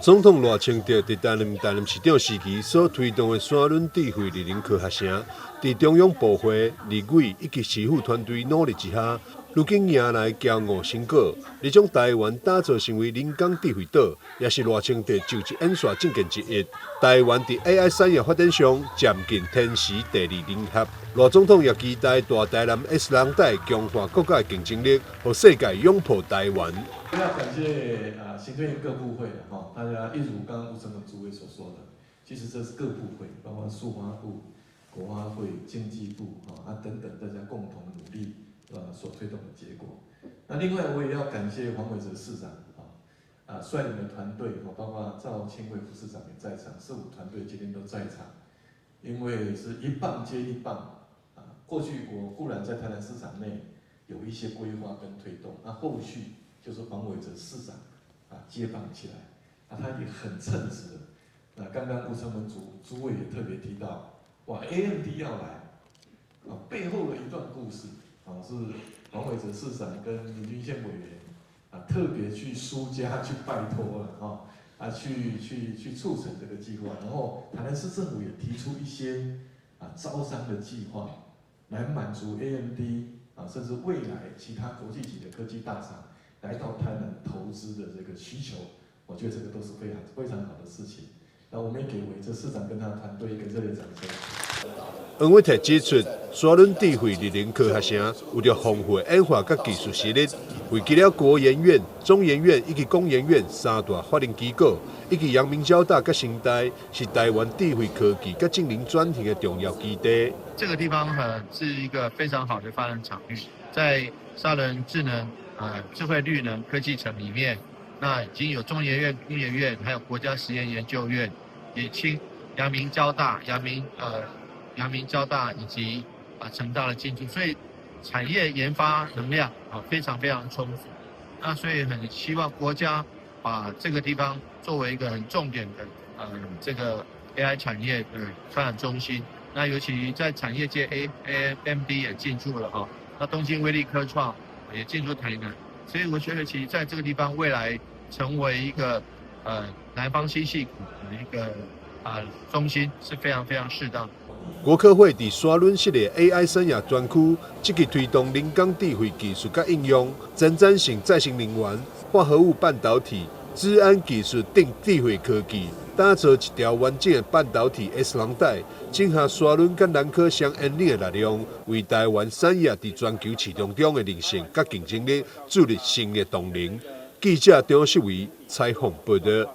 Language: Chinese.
总统赖清德伫担任市长时期所推动的山崙智慧绿林科学城，伫中央部会、立委以及市府团队努力之下，如今迎来骄傲成果。你将台湾打造成为人工智慧岛，也是赖清德就职演说政见之一。台湾伫 AI 产业发展上占尽天时地利人和。赖总统也期待大台南 S 廊带强化国家的竞争力，和世界拥抱台湾。要感谢行政院各部会大家一如刚刚吴成文主委所说的，其实这是各部会，包括数发部、国发会、经济部等等，大家共同努力所推动的结果。那另外我也要感谢黄伟哲市长率领的团队包括赵庆惠副市长也在场，市府团队今天都在场，因为是一棒接一棒过去我固然在台南市场内有一些规划跟推动，那后续就是黄伟哲市长接棒起来，他也很称职的。那刚刚吴成文主委也特别提到，哇 ，AMD 要来，背后的一段故事是黄伟哲市长跟林俊宪委员特别去苏家去拜托了去促成这个计划，然后台南市政府也提出一些招商的计划，来满足 AMD甚至未来其他国际级的科技大厂来到台南投资的这个需求，我觉得这个都是非常好的事情。那我们也给伟哲市长跟他的团队一个热烈掌声。黄伟哲指出，山崙智慧绿林科学城有着丰富的演化甲技术实力，汇集了国研院、中研院以及工研院三大法人机构，以及阳明交大甲成大，是台湾智慧科技甲智能转型的重要基地。这个地方是一个非常好的发展场域，在沙仑智能智慧绿能科技城里面，那已经有中研院、工研院，还有国家实验研究院，也请阳明交大、阳明交大以及成大的进驻，所以产业研发能量非常充足。那所以很希望国家把这个地方作为一个很重点的这个 AI 产业的发展中心。那尤其在产业界 AMD 也进驻了那东京威力科创也进驻台南，所以我觉得其实在这个地方未来成为一个南方新矽谷的一个中心是非常适当。国科会伫山崙设立 AI 产业专区，积极推动人工智慧技术甲应用、前瞻性再生能源、化合物半导体、资安技术等智慧科技，打造一条完整的半导体 S 廊带，整合山崙甲南科相引领的力量，为台湾产业伫全球市场中的领先甲竞争力注入新的动能。记者张世伟采访报道。